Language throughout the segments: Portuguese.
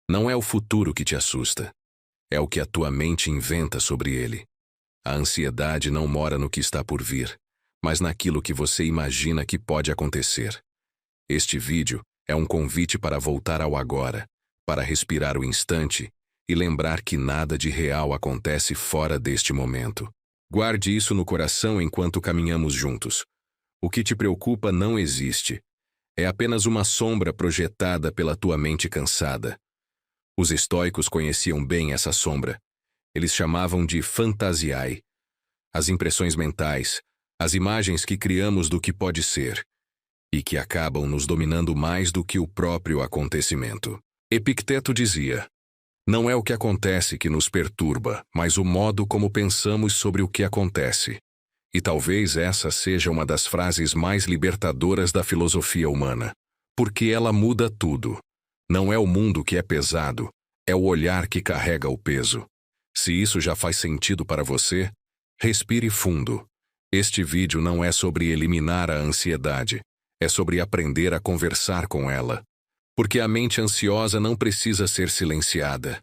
Não é o futuro que te assusta. É o que a tua mente inventa sobre ele. A ansiedade não mora no que está por vir, mas naquilo que você imagina que pode acontecer. Este vídeo é um convite para voltar ao agora, para respirar o instante e lembrar que nada de real acontece fora deste momento. Guarde isso no coração enquanto caminhamos juntos. O que te preocupa não existe. É apenas uma sombra projetada pela tua mente cansada. Os estoicos conheciam bem essa sombra. Eles chamavam de fantasiae. As impressões mentais, as imagens que criamos do que pode ser, e que acabam nos dominando mais do que o próprio acontecimento. Epicteto dizia: não é o que acontece que nos perturba, mas o modo como pensamos sobre o que acontece. E talvez essa seja uma das frases mais libertadoras da filosofia humana. Porque ela muda tudo. Não é o mundo que é pesado, é o olhar que carrega o peso. Se isso já faz sentido para você, respire fundo. Este vídeo não é sobre eliminar a ansiedade, é sobre aprender a conversar com ela. Porque a mente ansiosa não precisa ser silenciada.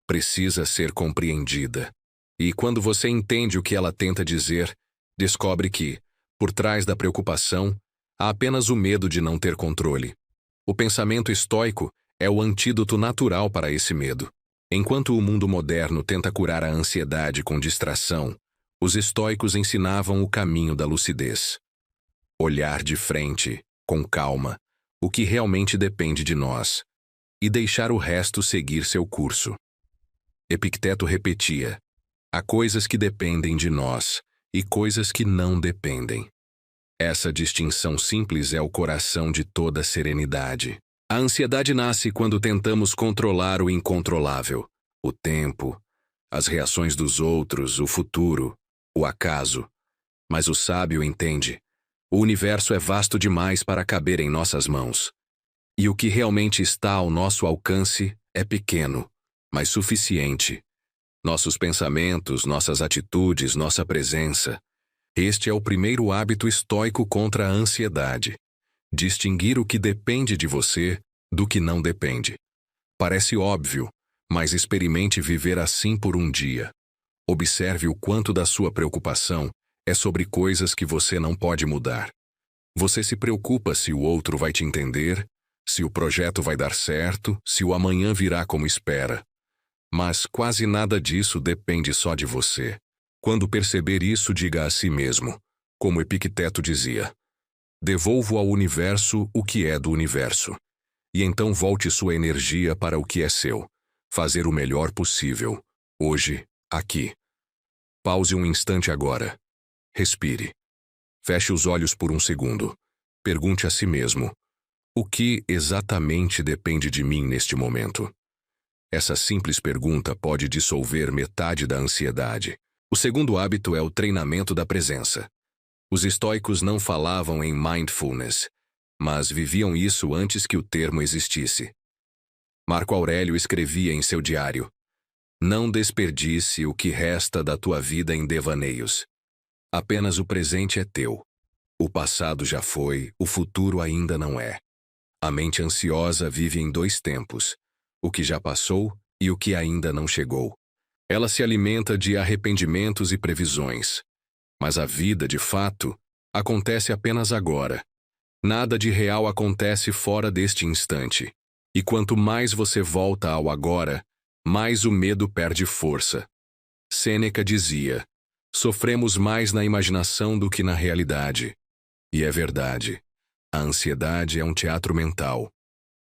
Precisa ser compreendida. E quando você entende o que ela tenta dizer, descobre que, por trás da preocupação, há apenas o medo de não ter controle. O pensamento estoico é o antídoto natural para esse medo. Enquanto o mundo moderno tenta curar a ansiedade com distração, os estoicos ensinavam o caminho da lucidez. Olhar de frente, com calma, o que realmente depende de nós, e deixar o resto seguir seu curso. Epicteto repetia: há coisas que dependem de nós e coisas que não dependem. Essa distinção simples é o coração de toda serenidade. A ansiedade nasce quando tentamos controlar o incontrolável, o tempo, as reações dos outros, o futuro, o acaso. Mas o sábio entende: o universo é vasto demais para caber em nossas mãos. E o que realmente está ao nosso alcance é pequeno, mas suficiente. Nossos pensamentos, nossas atitudes, nossa presença. Este é o primeiro hábito estoico contra a ansiedade. Distinguir o que depende de você do que não depende. Parece óbvio, mas experimente viver assim por um dia. Observe o quanto da sua preocupação é sobre coisas que você não pode mudar. Você se preocupa se o outro vai te entender, se o projeto vai dar certo, se o amanhã virá como espera. Mas quase nada disso depende só de você. Quando perceber isso, diga a si mesmo, como Epicteto dizia: devolvo ao universo o que é do universo. E então volte sua energia para o que é seu. Fazer o melhor possível, hoje, aqui. Pause um instante agora. Respire. Feche os olhos por um segundo. Pergunte a si mesmo: o que exatamente depende de mim neste momento? Essa simples pergunta pode dissolver metade da ansiedade. O segundo hábito é o treinamento da presença. Os estoicos não falavam em mindfulness, mas viviam isso antes que o termo existisse. Marco Aurélio escrevia em seu diário: não desperdice o que resta da tua vida em devaneios. Apenas o presente é teu. O passado já foi, o futuro ainda não é. A mente ansiosa vive em dois tempos: o que já passou e o que ainda não chegou. Ela se alimenta de arrependimentos e previsões. Mas a vida, de fato, acontece apenas agora. Nada de real acontece fora deste instante. E quanto mais você volta ao agora, mais o medo perde força. Sêneca dizia: sofremos mais na imaginação do que na realidade. E é verdade. A ansiedade é um teatro mental.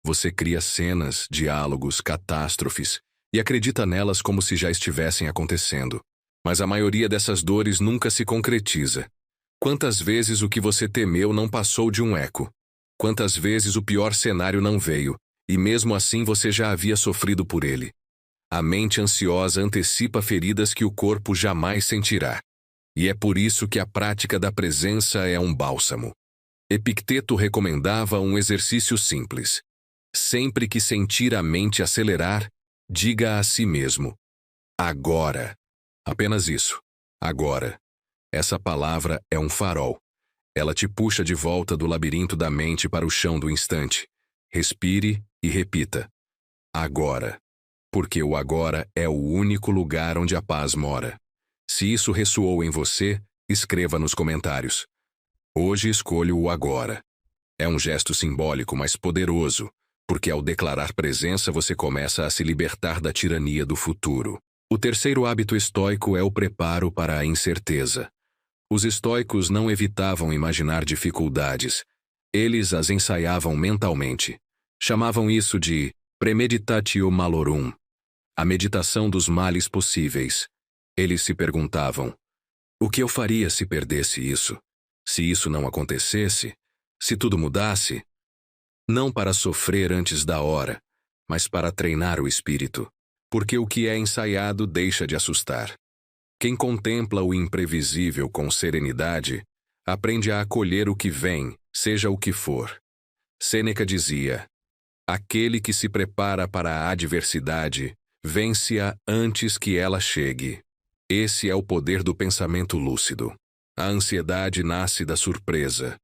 Você cria cenas, diálogos, catástrofes, e acredita nelas como se já estivessem acontecendo. Mas a maioria dessas dores nunca se concretiza. Quantas vezes o que você temeu não passou de um eco? Quantas vezes o pior cenário não veio, e mesmo assim você já havia sofrido por ele? A mente ansiosa antecipa feridas que o corpo jamais sentirá. E é por isso que a prática da presença é um bálsamo. Epicteto recomendava um exercício simples. Sempre que sentir a mente acelerar, diga a si mesmo: agora. Apenas isso. Agora. Essa palavra é um farol. Ela te puxa de volta do labirinto da mente para o chão do instante. Respire e repita: agora. Porque o agora é o único lugar onde a paz mora. Se isso ressoou em você, escreva nos comentários. Hoje escolho o agora. É um gesto simbólico, mas poderoso, porque ao declarar presença você começa a se libertar da tirania do futuro. O terceiro hábito estoico é o preparo para a incerteza. Os estoicos não evitavam imaginar dificuldades. Eles as ensaiavam mentalmente. Chamavam isso de premeditatio malorum, a meditação dos males possíveis. Eles se perguntavam: o que eu faria se perdesse isso? Se isso não acontecesse? Se tudo mudasse? Não para sofrer antes da hora, mas para treinar o espírito. Porque o que é ensaiado deixa de assustar. Quem contempla o imprevisível com serenidade, aprende a acolher o que vem, seja o que for. Sêneca dizia: aquele que se prepara para a adversidade, vence-a antes que ela chegue. Esse é o poder do pensamento lúcido. A ansiedade nasce da surpresa,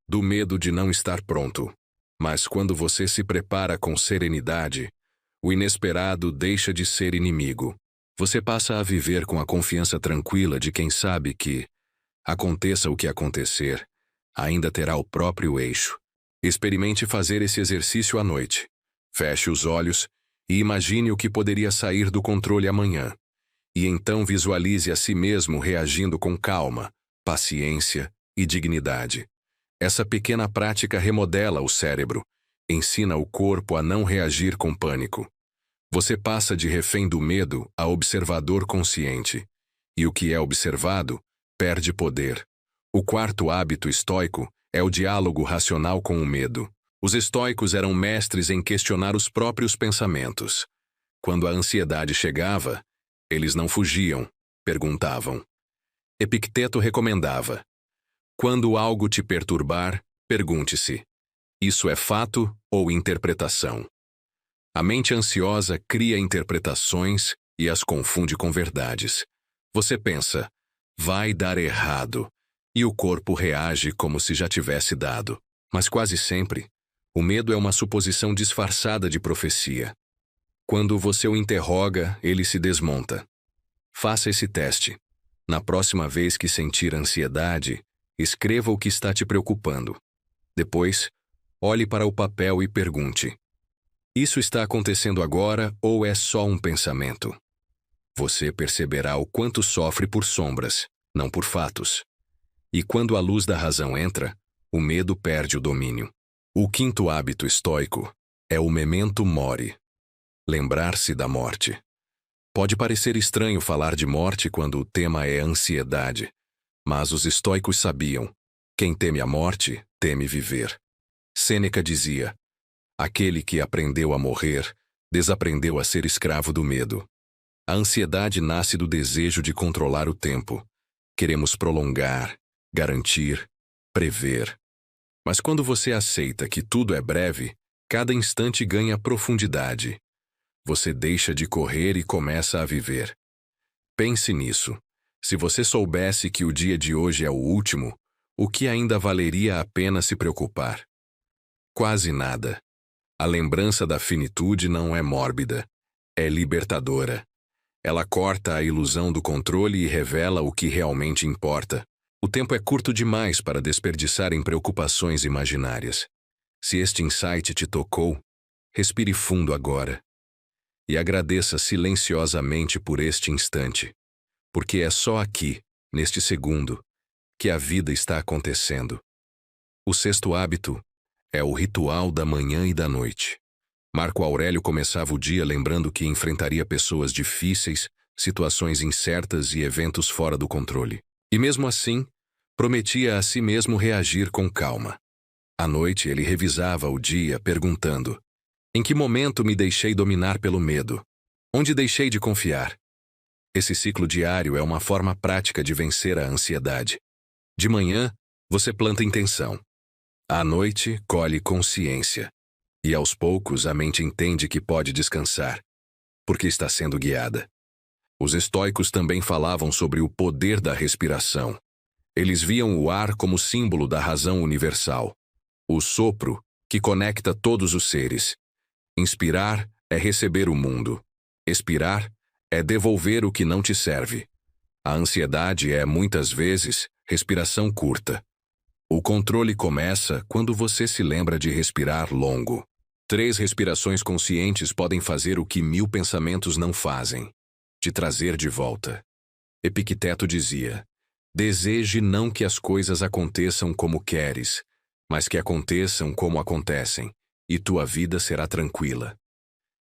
do medo de não estar pronto. Mas quando você se prepara com serenidade, o inesperado deixa de ser inimigo. Você passa a viver com a confiança tranquila de quem sabe que, aconteça o que acontecer, ainda terá o próprio eixo. Experimente fazer esse exercício à noite. Feche os olhos e imagine o que poderia sair do controle amanhã. E então visualize a si mesmo reagindo com calma, paciência e dignidade. Essa pequena prática remodela o cérebro, ensina o corpo a não reagir com pânico. Você passa de refém do medo a observador consciente. E o que é observado perde poder. O quarto hábito estoico é o diálogo racional com o medo. Os estoicos eram mestres em questionar os próprios pensamentos. Quando a ansiedade chegava, eles não fugiam, perguntavam. Epicteto recomendava: quando algo te perturbar, pergunte-se: isso é fato ou interpretação? A mente ansiosa cria interpretações e as confunde com verdades. Você pensa: vai dar errado, e o corpo reage como se já tivesse dado. Mas quase sempre, o medo é uma suposição disfarçada de profecia. Quando você o interroga, ele se desmonta. Faça esse teste. Na próxima vez que sentir ansiedade, escreva o que está te preocupando. Depois, olhe para o papel e pergunte: isso está acontecendo agora ou é só um pensamento? Você perceberá o quanto sofre por sombras, não por fatos. E quando a luz da razão entra, o medo perde o domínio. O quinto hábito estoico é o memento mori, lembrar-se da morte. Pode parecer estranho falar de morte quando o tema é ansiedade, mas os estoicos sabiam: quem teme a morte, teme viver. Sêneca dizia: aquele que aprendeu a morrer, desaprendeu a ser escravo do medo. A ansiedade nasce do desejo de controlar o tempo. Queremos prolongar, garantir, prever. Mas quando você aceita que tudo é breve, cada instante ganha profundidade. Você deixa de correr e começa a viver. Pense nisso. Se você soubesse que o dia de hoje é o último, o que ainda valeria a pena se preocupar? Quase nada. A lembrança da finitude não é mórbida, é libertadora. Ela corta a ilusão do controle e revela o que realmente importa. O tempo é curto demais para desperdiçar em preocupações imaginárias. Se este insight te tocou, respire fundo agora. E agradeça silenciosamente por este instante. Porque é só aqui, neste segundo, que a vida está acontecendo. O sexto hábito é o ritual da manhã e da noite. Marco Aurélio começava o dia lembrando que enfrentaria pessoas difíceis, situações incertas e eventos fora do controle. E mesmo assim, prometia a si mesmo reagir com calma. À noite ele revisava o dia perguntando: em que momento me deixei dominar pelo medo? Onde deixei de confiar? Esse ciclo diário é uma forma prática de vencer a ansiedade. De manhã, você planta intenção. À noite, colhe consciência. E aos poucos a mente entende que pode descansar, porque está sendo guiada. Os estoicos também falavam sobre o poder da respiração. Eles viam o ar como símbolo da razão universal. O sopro que conecta todos os seres. Inspirar é receber o mundo. Expirar é devolver o que não te serve. A ansiedade é, muitas vezes, respiração curta. O controle começa quando você se lembra de respirar longo. 3 respirações conscientes podem fazer o que 1000 pensamentos não fazem: te trazer de volta. Epicteto dizia: deseje não que as coisas aconteçam como queres, mas que aconteçam como acontecem, e tua vida será tranquila.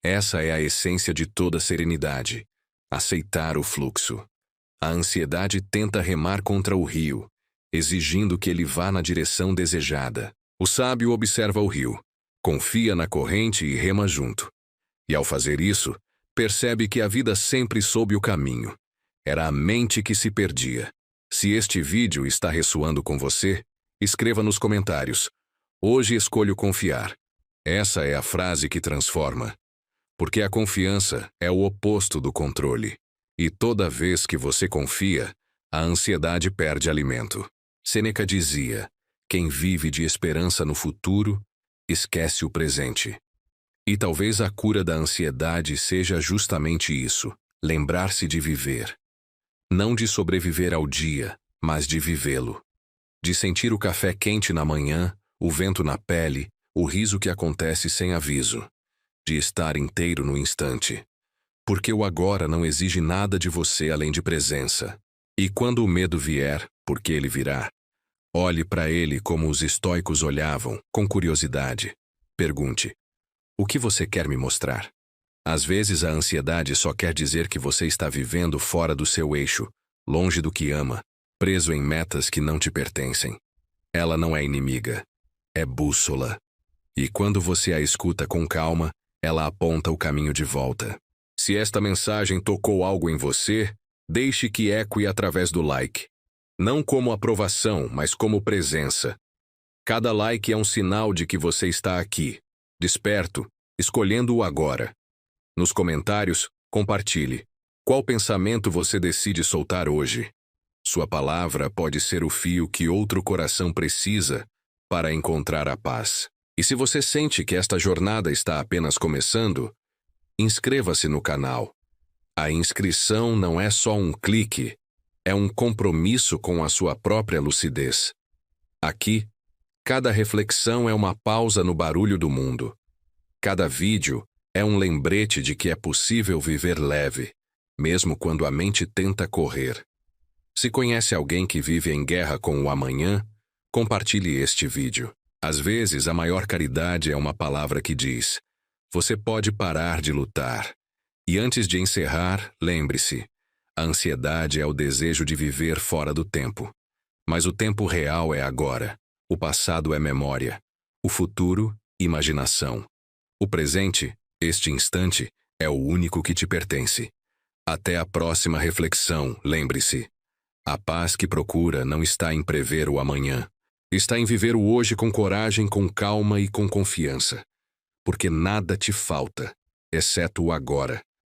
Essa é a essência de toda serenidade: aceitar o fluxo. A ansiedade tenta remar contra o rio, exigindo que ele vá na direção desejada. O sábio observa o rio, confia na corrente e rema junto. E ao fazer isso, percebe que a vida sempre soube o caminho. Era a mente que se perdia. Se este vídeo está ressoando com você, escreva nos comentários: hoje escolho confiar. Essa é a frase que transforma. Porque a confiança é o oposto do controle. E toda vez que você confia, a ansiedade perde alimento. Sêneca dizia: quem vive de esperança no futuro, esquece o presente. E talvez a cura da ansiedade seja justamente isso: lembrar-se de viver. Não de sobreviver ao dia, mas de vivê-lo. De sentir o café quente na manhã, o vento na pele, o riso que acontece sem aviso. De estar inteiro no instante. Porque o agora não exige nada de você além de presença. E quando o medo vier, porque ele virá, olhe para ele como os estoicos olhavam, com curiosidade. Pergunte: o que você quer me mostrar? Às vezes a ansiedade só quer dizer que você está vivendo fora do seu eixo, longe do que ama, preso em metas que não te pertencem. Ela não é inimiga, é bússola. E quando você a escuta com calma, ela aponta o caminho de volta. Se esta mensagem tocou algo em você, deixe que ecoe através do like. Não como aprovação, mas como presença. Cada like é um sinal de que você está aqui, desperto, escolhendo o agora. Nos comentários, compartilhe. Qual pensamento você decide soltar hoje? Sua palavra pode ser o fio que outro coração precisa para encontrar a paz. E se você sente que esta jornada está apenas começando, inscreva-se no canal. A inscrição não é só um clique, é um compromisso com a sua própria lucidez. Aqui, cada reflexão é uma pausa no barulho do mundo. Cada vídeo é um lembrete de que é possível viver leve, mesmo quando a mente tenta correr. Se conhece alguém que vive em guerra com o amanhã, compartilhe este vídeo. Às vezes, a maior caridade é uma palavra que diz: você pode parar de lutar. E antes de encerrar, lembre-se: a ansiedade é o desejo de viver fora do tempo. Mas o tempo real é agora. O passado é memória. O futuro, imaginação. O presente, este instante, é o único que te pertence. Até a próxima reflexão, lembre-se: a paz que procura não está em prever o amanhã. Está em viver o hoje com coragem, com calma e com confiança. Porque nada te falta, exceto o agora.